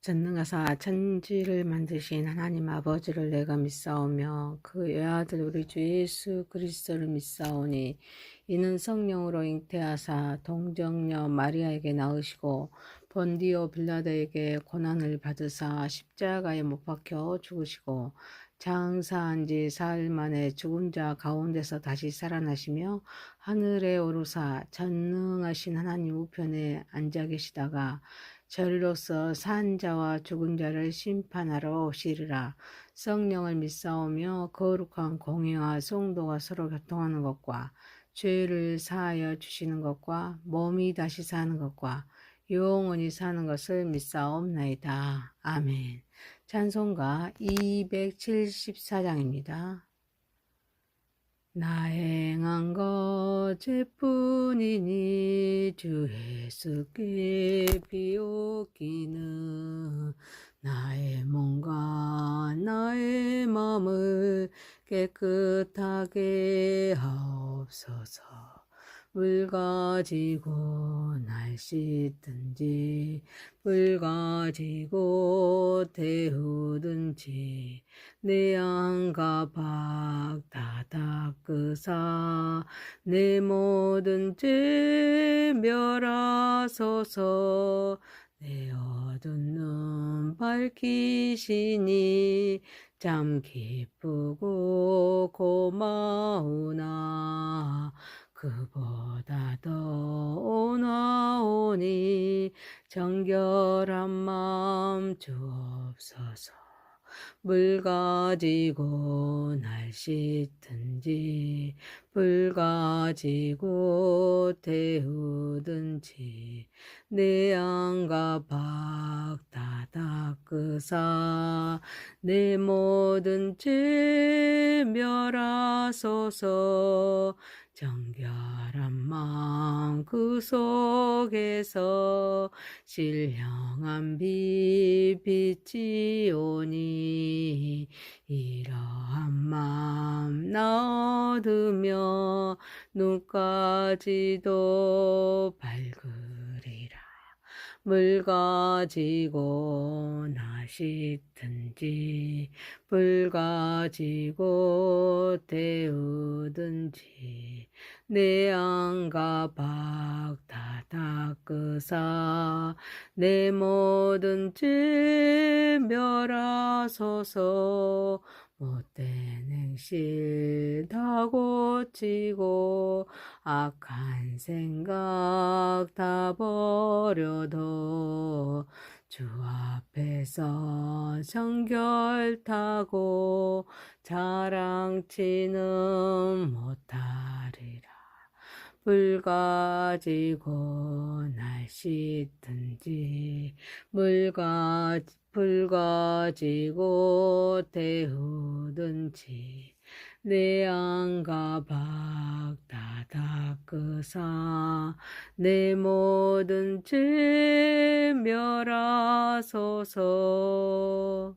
전능하사 천지를 만드신 하나님 아버지를 내가 믿사오며 그 외아들 우리 주 예수 그리스도를 믿사오니 이는 성령으로 잉태하사 동정녀 마리아에게 낳으시고 본디오 빌라도에게 고난을 받으사 십자가에 못 박혀 죽으시고 장사한 지 사흘 만에 죽은 자 가운데서 다시 살아나시며 하늘에 오르사 전능하신 하나님 우편에 앉아 계시다가 저리로서 산 자와 죽은 자를 심판하러 오시리라. 성령을 믿사오며 거룩한 공의와 성도가 서로 교통하는 것과 죄를 사하여 주시는 것과 몸이 다시 사는 것과 영원히 사는 것을 믿사옵나이다. 아멘. 찬송가 274장입니다. 나 행한 것뿐이니 주 예수께 비옵기는 나의 몸과 나의 마음을 깨끗하게 하옵소서. 물 가지고 날 씻든지 물 가지고 데우든지 내 안과 박 다 닦으사 내 모든 죄 멸하소서. 내 어두운 눈 밝히시니 참 기쁘고 고마우나 그보다 더 원하오니 정결한 마음 주옵소서. 물 가지고 날 씻든지 물 가지고 데우든지 내 안과 박 다 닦으사 내 모든 죄 멸하소서. 정결한 마음 그 속에서 신령한 빛 비치오니 이러한 마음 나 얻으며 눈까지도 밝으리라. 물 가지고 나 씻든지 물 가지고 데우든지 내 안과 박 다 닦으사 내 모든 죄 멸하소서. 못된 행실 다 고치고 악한 생각 다 버려도 주 앞에서 정결타고 자랑치는 못하리라. 물 가지고 날 씻든지 물 가지고 데우든지 내 안과 박 다 닦으사 내 모든 죄 멸하소서.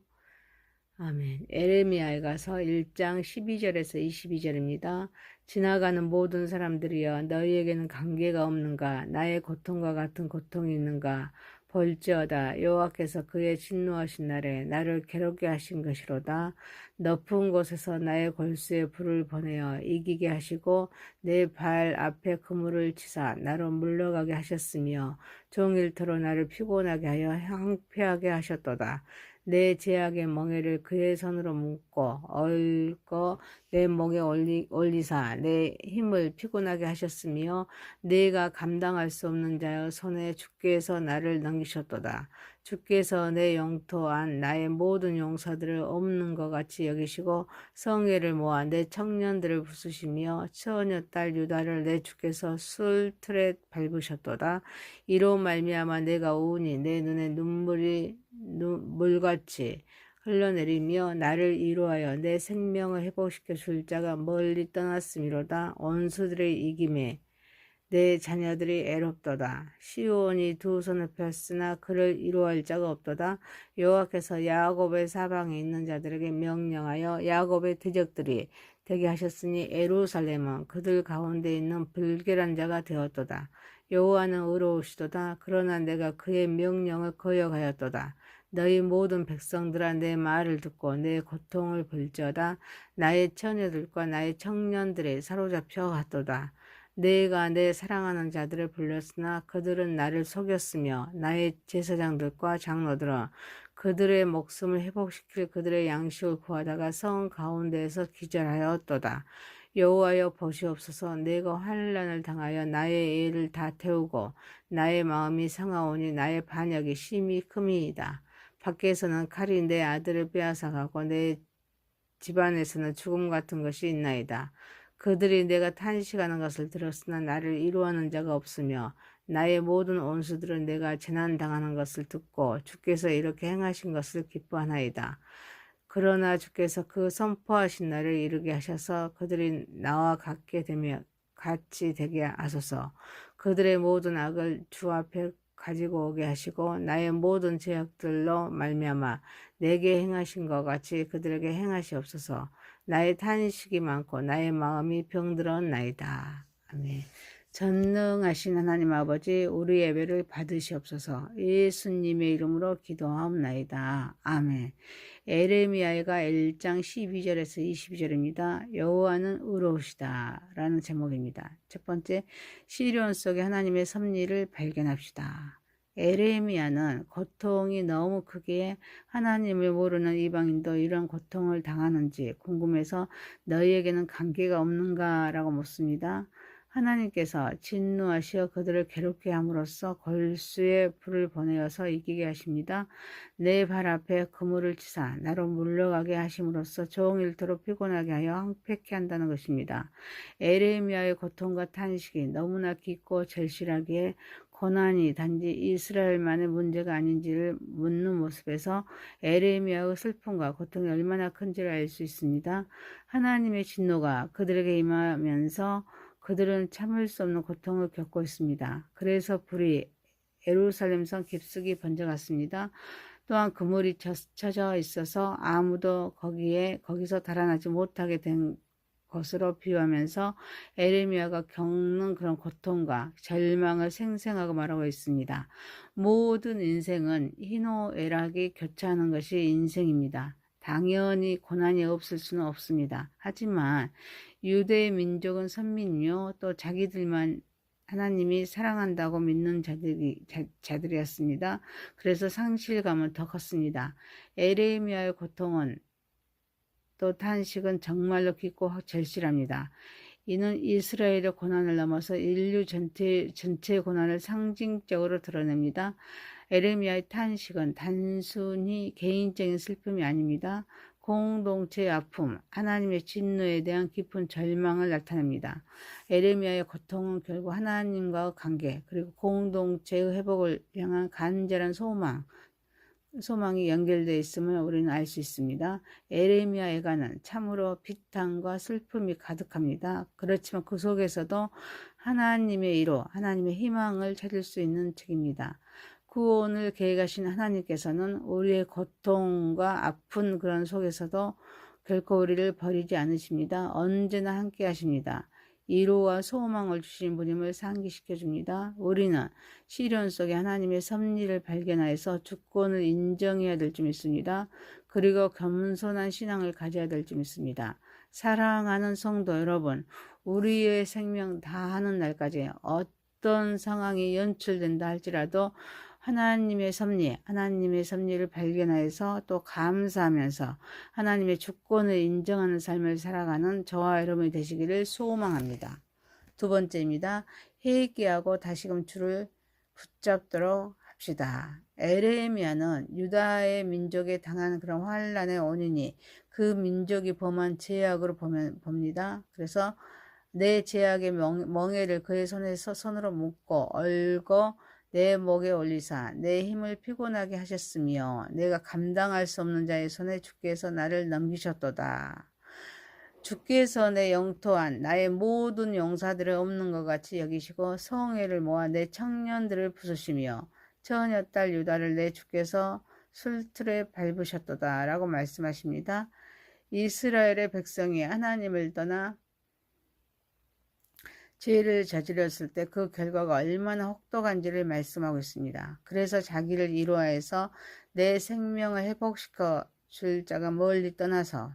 아멘. 에레미야에 가서 1장 12절에서 22절입니다. 지나가는 모든 사람들이여 너희에게는 관계가 없는가? 나의 고통과 같은 고통이 있는가? 볼지어다 여호와께서 그의 진노하신 날에 나를 괴롭게 하신 것이로다. 높은 곳에서 나의 골수에 불을 보내어 이기게 하시고 내 발 앞에 그물을 치사 나로 물러가게 하셨으며 종일토록 나를 피곤하게 하여 황폐하게 하셨도다. 내 제약의 멍에를 그의 손으로 묶고 얽어 내 목에 올리사 내 힘을 피곤하게 하셨으며 내가 감당할 수 없는 자여 손에 주께서 나를 넘기셨도다. 주께서 내 영토 안 나의 모든 용사들을 없는 것 같이 여기시고 성회를 모아 내 청년들을 부수시며 처녀 딸 유다를 내 주께서 술틀에 밟으셨도다. 이로 말미암아 내가 우니 내 눈에 눈물이 물같이 흘러내리며 나를 위로하여 내 생명을 회복시켜 줄 자가 멀리 떠났음이로다. 원수들의 이김에 내 자녀들이 애롭도다. 시온이 두 손을 폈으나 그를 위로할 자가 없도다. 여호와께서 야곱의 사방에 있는 자들에게 명령하여 야곱의 대적들이 되게 하셨으니 예루살렘은 그들 가운데 있는 불결한 자가 되었도다. 여호와는 의로우시도다. 그러나 내가 그의 명령을 거역하였도다. 너희 모든 백성들아 내 말을 듣고 내 고통을 볼지어다. 나의 처녀들과 나의 청년들이 사로잡혀 갔도다. 내가 내 사랑하는 자들을 불렀으나 그들은 나를 속였으며 나의 제사장들과 장로들은 그들의 목숨을 회복시킬 그들의 양식을 구하다가 성 가운데에서 기절하였도다. 여호와여 보시옵소서. 내가 환난을 당하여 나의 애를 다 태우고 나의 마음이 상하오니 나의 반역이 심히 큼이이다. 밖에서는 칼이 내 아들을 빼앗아가고 내 집안에서는 죽음 같은 것이 있나이다. 그들이 내가 탄식하는 것을 들었으나 나를 위로하는 자가 없으며 나의 모든 원수들은 내가 재난당하는 것을 듣고 주께서 이렇게 행하신 것을 기뻐하나이다. 그러나 주께서 그 선포하신 날을 이루게 하셔서 그들이 나와 같이 되게 하소서. 그들의 모든 악을 주 앞에 가지고 오게 하시고 나의 모든 죄악들로 말미암아 내게 행하신 것 같이 그들에게 행하시옵소서. 나의 탄식이 많고 나의 마음이 병들었나이다. 아멘. 전능하신 하나님 아버지, 우리 예배를 받으시옵소서. 예수님의 이름으로 기도하옵나이다. 아멘. 에레미야가 1장 12절에서 22절입니다. 여호와는 의로우시다 라는 제목입니다. 첫 번째, 시련 속에 하나님의 섭리를 발견합시다. 에레미야는 고통이 너무 크기에 하나님을 모르는 이방인도 이런 고통을 당하는지 궁금해서 너희에게는 관계가 없는가 라고 묻습니다. 하나님께서 진노하시어 그들을 괴롭게 함으로써 골수의 불을 보내어서 이기게 하십니다. 내 발 앞에 그물을 치사 나로 물러가게 하심으로써 종일토록 피곤하게 하여 황폐케 한다는 것입니다. 에레미야의 고통과 탄식이 너무나 깊고 절실하기에 고난이 단지 이스라엘만의 문제가 아닌지를 묻는 모습에서 에레미야의 슬픔과 고통이 얼마나 큰지를 알 수 있습니다. 하나님의 진노가 그들에게 임하면서 그들은 참을 수 없는 고통을 겪고 있습니다. 그래서 불이 예루살렘성 깊숙이 번져갔습니다. 또한 그물이 쳐져 있어서 아무도 거기서 달아나지 못하게 된 것으로 비유하면서 에레미야가 겪는 그런 고통과 절망을 생생하게 말하고 있습니다. 모든 인생은 희노애락이 교차하는 것이 인생입니다. 당연히 고난이 없을 수는 없습니다. 하지만 유대의 민족은 선민이요 또 자기들만 하나님이 사랑한다고 믿는 자들이었습니다. 그래서 상실감은 더 컸습니다. 에레미야의 고통은 또 탄식은 정말로 깊고 절실합니다. 이는 이스라엘의 고난을 넘어서 인류 전체의 고난을 상징적으로 드러냅니다. 에레미야의 탄식은 단순히 개인적인 슬픔이 아닙니다. 공동체의 아픔, 하나님의 진노에 대한 깊은 절망을 나타냅니다. 에레미야의 고통은 결국 하나님과의 관계, 그리고 공동체의 회복을 향한 간절한 소망이 연결되어 있음을 우리는 알 수 있습니다. 에레미야 애가는 참으로 비탄과 슬픔이 가득합니다. 그렇지만 그 속에서도 하나님의 위로, 하나님의 희망을 찾을 수 있는 책입니다. 구원을 계획하신 하나님께서는 우리의 고통과 아픈 그런 속에서도 결코 우리를 버리지 않으십니다. 언제나 함께 하십니다. 위로와 소망을 주신 분임을 상기시켜 줍니다. 우리는 시련 속에 하나님의 섭리를 발견하여서 주권을 인정해야 될 줄 믿습니다. 그리고 겸손한 신앙을 가져야 될 줄 믿습니다. 사랑하는 성도 여러분, 우리의 생명 다하는 날까지 어떤 상황이 연출된다 할지라도 하나님의 섭리를 발견하여서 또 감사하면서 하나님의 주권을 인정하는 삶을 살아가는 저와 여러분이 되시기를 소망합니다. 두 번째입니다. 회개하고 다시금 주를 붙잡도록 합시다. 에레미야는 유다의 민족에 당한 그런 환난의 원인이 그 민족이 범한 죄악으로 봅니다. 그래서 내 죄악의 멍에를 그의 손으로 묶고 얼고 내 목에 올리사 내 힘을 피곤하게 하셨으며 내가 감당할 수 없는 자의 손에 주께서 나를 넘기셨도다. 주께서 내 영토한 나의 모든 용사들을 없는 것 같이 여기시고 성회를 모아 내 청년들을 부수시며 처녀딸 유다를 내 주께서 술틀에 밟으셨도다 라고 말씀하십니다. 이스라엘의 백성이 하나님을 떠나 죄를 저질렀을 때 그 결과가 얼마나 혹독한지를 말씀하고 있습니다. 그래서 자기를 이루하여서 내 생명을 회복시켜 줄 자가 멀리 떠나서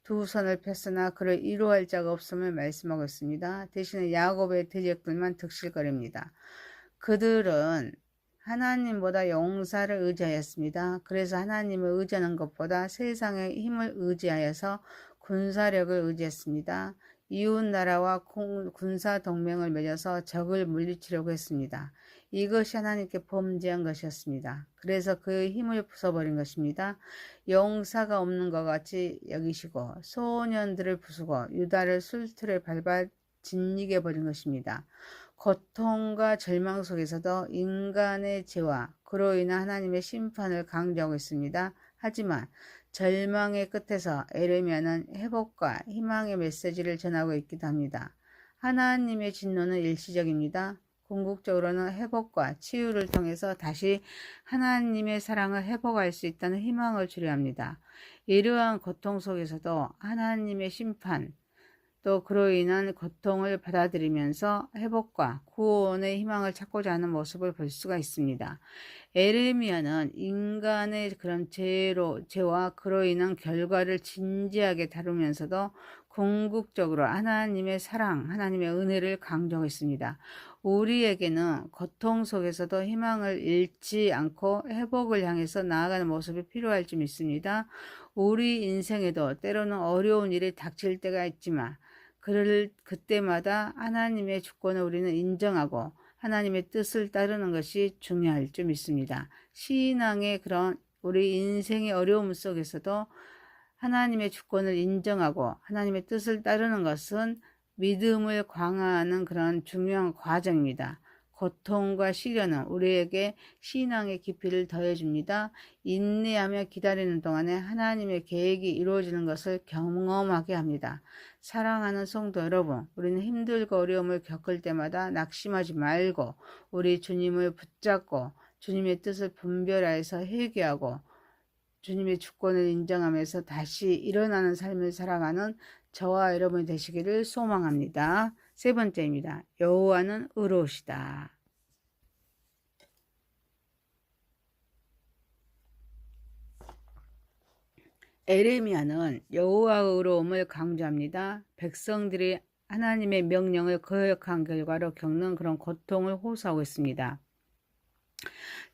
두 손을 폈으나 그를 이루할 자가 없음을 말씀하고 있습니다. 대신에 야곱의 대적들만 득실거립니다. 그들은 하나님보다 용사를 의지하였습니다. 그래서 하나님을 의지하는 것보다 세상의 힘을 의지하여서 군사력을 의지했습니다. 이웃나라와 군사 동맹을 맺어서 적을 물리치려고 했습니다. 이것이 하나님께 범죄한 것이었습니다. 그래서 그의 힘을 부숴버린 것입니다. 용사가 없는 것 같이 여기시고 소년들을 부수고 유다를 술틀에 밟아 짓이게 버린 것입니다. 고통과 절망 속에서도 인간의 죄와 그로 인한 하나님의 심판을 강조하고 있습니다. 하지만 절망의 끝에서 에레미야는 회복과 희망의 메시지를 전하고 있기도 합니다. 하나님의 진노는 일시적입니다. 궁극적으로는 회복과 치유를 통해서 다시 하나님의 사랑을 회복할 수 있다는 희망을 주려 합니다. 이러한 고통 속에서도 하나님의 심판, 또 그로 인한 고통을 받아들이면서 회복과 구원의 희망을 찾고자 하는 모습을 볼 수가 있습니다. 에레미야는 인간의 그런 죄와 그로 인한 결과를 진지하게 다루면서도 궁극적으로 하나님의 사랑, 하나님의 은혜를 강조하고 있습니다. 우리에게는 고통 속에서도 희망을 잃지 않고 회복을 향해서 나아가는 모습이 필요할 줄 믿습니다. 우리 인생에도 때로는 어려운 일이 닥칠 때가 있지만 그때마다 하나님의 주권을 우리는 인정하고 하나님의 뜻을 따르는 것이 중요할 줄 믿습니다. 신앙의 그런 우리 인생의 어려움 속에서도 하나님의 주권을 인정하고 하나님의 뜻을 따르는 것은 믿음을 강화하는 그런 중요한 과정입니다. 고통과 시련은 우리에게 신앙의 깊이를 더해줍니다. 인내하며 기다리는 동안에 하나님의 계획이 이루어지는 것을 경험하게 합니다. 사랑하는 성도 여러분, 우리는 힘들고 어려움을 겪을 때마다 낙심하지 말고 우리 주님을 붙잡고 주님의 뜻을 분별하여서 회개하고 주님의 주권을 인정하면서 다시 일어나는 삶을 살아가는 저와 여러분이 되시기를 소망합니다. 세 번째입니다. 여호와는 의로우시다. 에레미야는 여호와의 의로움을 강조합니다. 백성들이 하나님의 명령을 거역한 결과로 겪는 그런 고통을 호소하고 있습니다.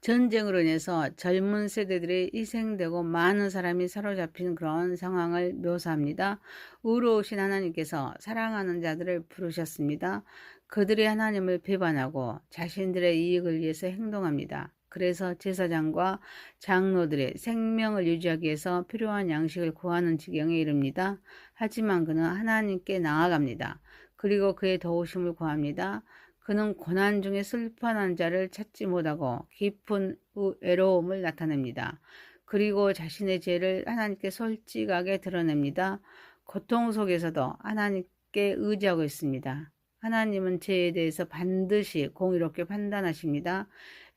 전쟁으로 인해서 젊은 세대들이 희생되고 많은 사람이 사로잡힌 그런 상황을 묘사합니다. 의로우신 하나님께서 사랑하는 자들을 부르셨습니다. 그들이 하나님을 비판하고 자신들의 이익을 위해서 행동합니다. 그래서 제사장과 장로들의 생명을 유지하기 위해서 필요한 양식을 구하는 지경에 이릅니다. 하지만 그는 하나님께 나아갑니다. 그리고 그의 도우심을 구합니다. 그는 고난 중에 슬퍼하는 자를 찾지 못하고 깊은 외로움을 나타냅니다. 그리고 자신의 죄를 하나님께 솔직하게 드러냅니다. 고통 속에서도 하나님께 의지하고 있습니다. 하나님은 죄에 대해서 반드시 공의롭게 판단하십니다.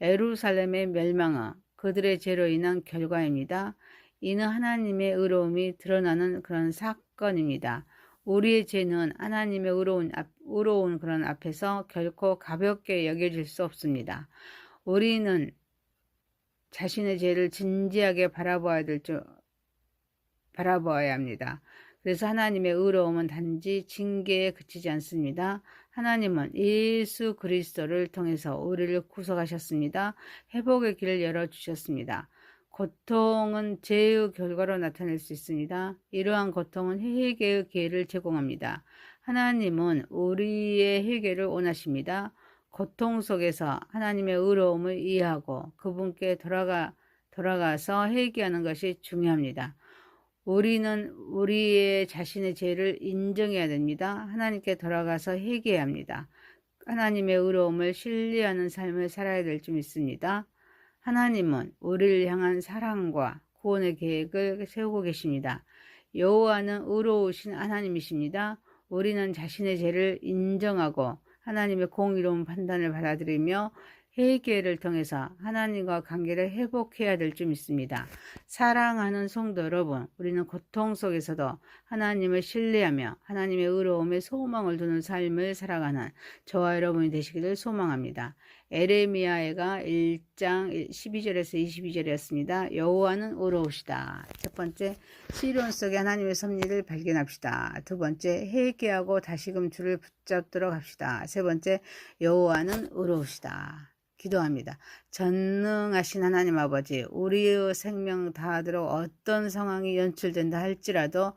예루살렘의 멸망은 그들의 죄로 인한 결과입니다. 이는 하나님의 의로움이 드러나는 그런 사건입니다. 우리의 죄는 하나님의 의로운 그런 앞에서 결코 가볍게 여겨질 수 없습니다. 우리는 자신의 죄를 진지하게 바라보아야 합니다. 그래서 하나님의 의로움은 단지 징계에 그치지 않습니다. 하나님은 예수 그리스도를 통해서 우리를 구속하셨습니다. 회복의 길을 열어주셨습니다. 고통은 죄의 결과로 나타날 수 있습니다. 이러한 고통은 회개의 기회를 제공합니다. 하나님은 우리의 회개를 원하십니다. 고통 속에서 하나님의 의로움을 이해하고 그분께 돌아가서 회개하는 것이 중요합니다. 우리는 우리의 자신의 죄를 인정해야 됩니다. 하나님께 돌아가서 회개해야 합니다. 하나님의 의로움을 신뢰하는 삶을 살아야 될 줄 믿습니다. 하나님은 우리를 향한 사랑과 구원의 계획을 세우고 계십니다. 여호와는 의로우신 하나님이십니다. 우리는 자신의 죄를 인정하고 하나님의 공의로운 판단을 받아들이며 회개를 통해서 하나님과 관계를 회복해야 될 줄 믿습니다. 사랑하는 성도 여러분, 우리는 고통 속에서도 하나님을 신뢰하며 하나님의 의로움에 소망을 두는 삶을 살아가는 저와 여러분이 되시기를 소망합니다. 에레미야가 1장 12절에서 22절이었습니다. 여호와는 의로우시다. 첫 번째, 시련 속에 하나님의 섭리를 발견합시다. 두 번째, 회개하고 다시금 주를 붙잡도록 합시다. 세 번째, 여호와는 의로우시다. 기도합니다. 전능하신 하나님 아버지, 우리의 생명 다하도록 어떤 상황이 연출된다 할지라도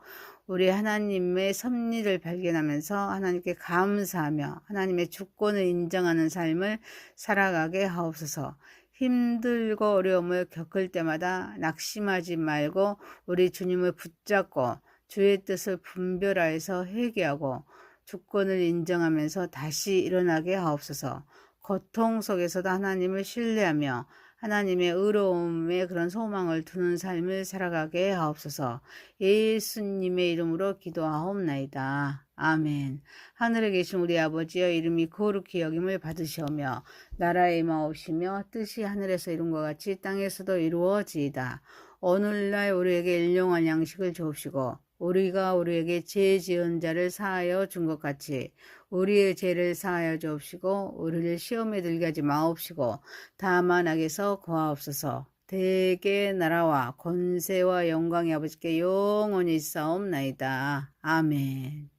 우리 하나님의 섭리를 발견하면서 하나님께 감사하며 하나님의 주권을 인정하는 삶을 살아가게 하옵소서. 힘들고 어려움을 겪을 때마다 낙심하지 말고 우리 주님을 붙잡고 주의 뜻을 분별하여서 회개하고 주권을 인정하면서 다시 일어나게 하옵소서. 고통 속에서도 하나님을 신뢰하며 하나님의 의로움에 그런 소망을 두는 삶을 살아가게 하옵소서. 예수님의 이름으로 기도하옵나이다. 아멘. 하늘에 계신 우리 아버지여, 이름이 거룩히 여김을 받으시오며 나라에 임하옵시며 뜻이 하늘에서 이룬 것 같이 땅에서도 이루어지이다. 오늘날 우리에게 일용할 양식을 주옵시고 우리가 우리에게 죄 지은 자를 사하여 준 것 같이 우리의 죄를 사하여 주옵시고 우리를 시험에 들게 하지 마옵시고 다만 악에서 구하옵소서. 대개 나라와 권세와 영광이 아버지께 영원히 있사옵나이다. 아멘.